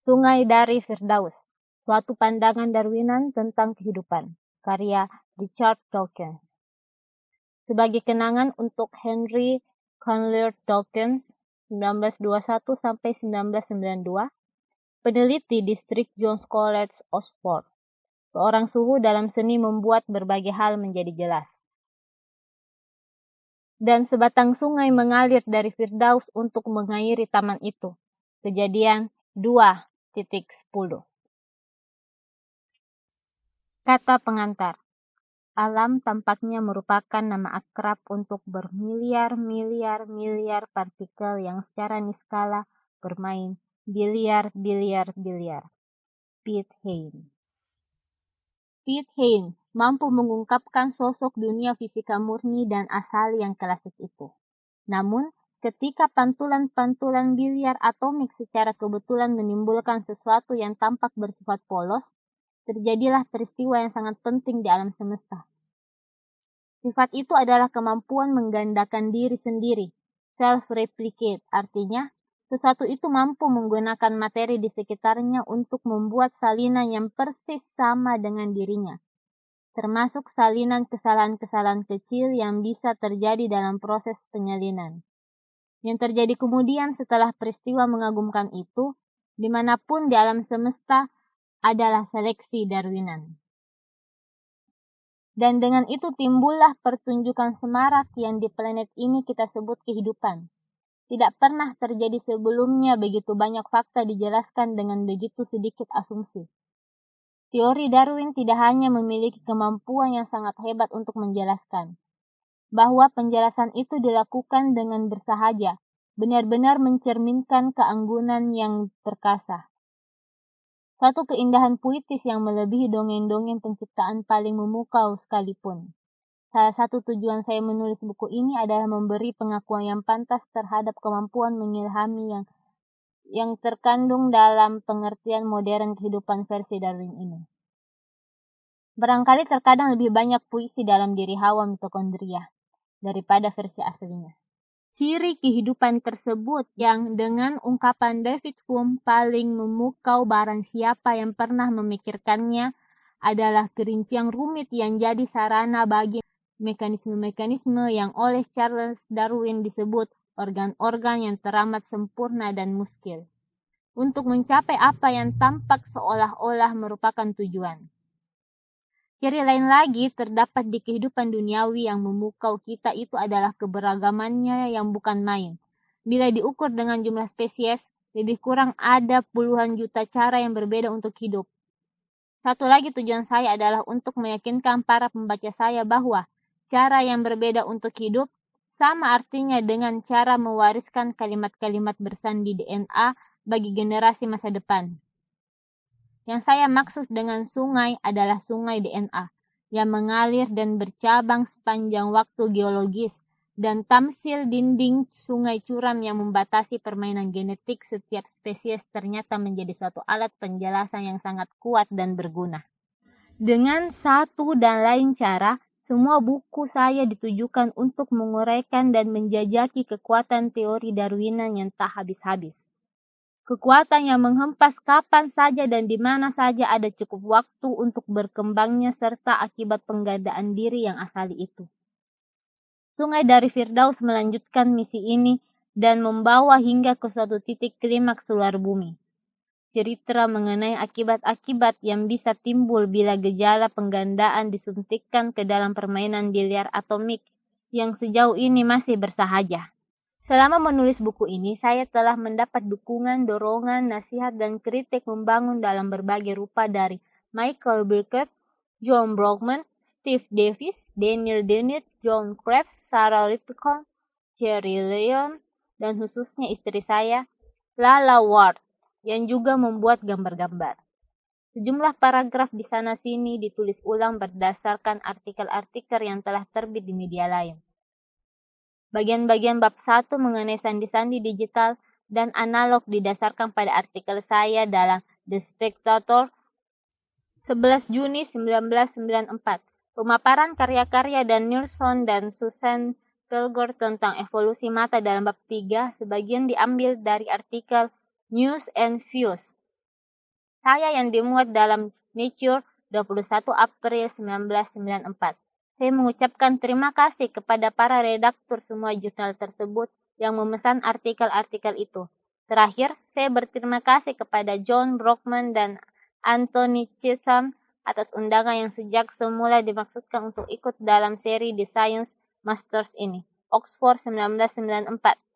Sungai dari Firdaus, suatu pandangan Darwinan tentang kehidupan, karya Richard Dawkins. Sebagai kenangan untuk Henry Conlord Dawkins, 1921-1992, peneliti distrik John's College, Oxford. Seorang suhu dalam seni membuat berbagai hal menjadi jelas. Dan sebatang sungai mengalir dari Firdaus untuk mengairi taman itu. Kejadian 2.10. Kata pengantar. Alam tampaknya merupakan nama akrab untuk bermiliar-miliar partikel yang secara niskala bermain biliar. Piet Hein. Piet Hein mampu mengungkapkan sosok dunia fisika murni dan asali yang klasik itu. Namun, ketika pantulan-pantulan biliar atomik secara kebetulan menimbulkan sesuatu yang tampak bersifat polos, terjadilah peristiwa yang sangat penting di alam semesta. Sifat itu adalah kemampuan menggandakan diri sendiri, self-replicate, artinya sesuatu itu mampu menggunakan materi di sekitarnya untuk membuat salinan yang persis sama dengan dirinya, termasuk salinan kesalahan-kesalahan kecil yang bisa terjadi dalam proses penyalinan. Yang terjadi kemudian setelah peristiwa mengagumkan itu, dimanapun di alam semesta, adalah seleksi Darwinan. Dan dengan itu timbullah pertunjukan semarak yang di planet ini kita sebut kehidupan. Tidak pernah terjadi sebelumnya begitu banyak fakta dijelaskan dengan begitu sedikit asumsi. Teori Darwin tidak hanya memiliki kemampuan yang sangat hebat untuk menjelaskan, bahwa penjelasan itu dilakukan dengan bersahaja, benar-benar mencerminkan keanggunan yang perkasa. Satu keindahan puitis yang melebihi dongeng-dongeng penciptaan paling memukau sekalipun. Salah satu tujuan saya menulis buku ini adalah memberi pengakuan yang pantas terhadap kemampuan mengilhami yang terkandung dalam pengertian modern kehidupan versi Darwin ini. Barangkali terkadang lebih banyak puisi dalam diri Hawa mitokondria daripada versi aslinya. Ciri kehidupan tersebut yang dengan ungkapan David Hume paling memukau barang siapa yang pernah memikirkannya adalah kerincian rumit yang jadi sarana bagi mekanisme-mekanisme yang oleh Charles Darwin disebut organ-organ yang teramat sempurna dan muskil, untuk mencapai apa yang tampak seolah-olah merupakan tujuan. Ciri lain lagi terdapat di kehidupan duniawi yang memukau kita itu adalah keberagamannya yang bukan main. Bila diukur dengan jumlah spesies, lebih kurang ada puluhan juta cara yang berbeda untuk hidup. Satu lagi tujuan saya adalah untuk meyakinkan para pembaca saya bahwa cara yang berbeda untuk hidup sama artinya dengan cara mewariskan kalimat-kalimat bersandi DNA bagi generasi masa depan. Yang saya maksud dengan sungai adalah sungai DNA yang mengalir dan bercabang sepanjang waktu geologis dan tamsil dinding sungai curam yang membatasi permainan genetik setiap spesies ternyata menjadi suatu alat penjelasan yang sangat kuat dan berguna. Dengan satu dan lain cara, semua buku saya ditujukan untuk menguraikan dan menjajaki kekuatan teori Darwinan yang tak habis-habis. Kekuatan yang menghempas kapan saja dan di mana saja ada cukup waktu untuk berkembangnya serta akibat penggandaan diri yang asali itu. Sungai dari Firdaus melanjutkan misi ini dan membawa hingga ke suatu titik klimaks luar bumi. Cerita mengenai akibat-akibat yang bisa timbul bila gejala penggandaan disuntikkan ke dalam permainan biliar atomik yang sejauh ini masih bersahaja. Selama menulis buku ini, saya telah mendapat dukungan, dorongan, nasihat, dan kritik membangun dalam berbagai rupa dari Michael Burkett, John Brockman, Steve Davis, Daniel Dennett, John Krebs, Sarah Lipicon, Jerry Leon, dan khususnya istri saya, Lala Ward, yang juga membuat gambar-gambar. Sejumlah paragraf di sana-sini ditulis ulang berdasarkan artikel-artikel yang telah terbit di media lain. Bagian-bagian bab 1 mengenai sandi-sandi digital dan analog didasarkan pada artikel saya dalam The Spectator 11 Juni 1994. Pemaparan karya-karya Dan Nilsson dan Susan Kilgore tentang evolusi mata dalam bab 3 sebagian diambil dari artikel News and Views Saya yang dimuat dalam Nature 21 April 1994. Saya mengucapkan terima kasih kepada para redaktur semua jurnal tersebut yang memesan artikel-artikel itu. Terakhir, saya berterima kasih kepada John Brockman dan Anthony Chisholm atas undangan yang sejak semula dimaksudkan untuk ikut dalam seri The Science Masters ini. Oxford 1994.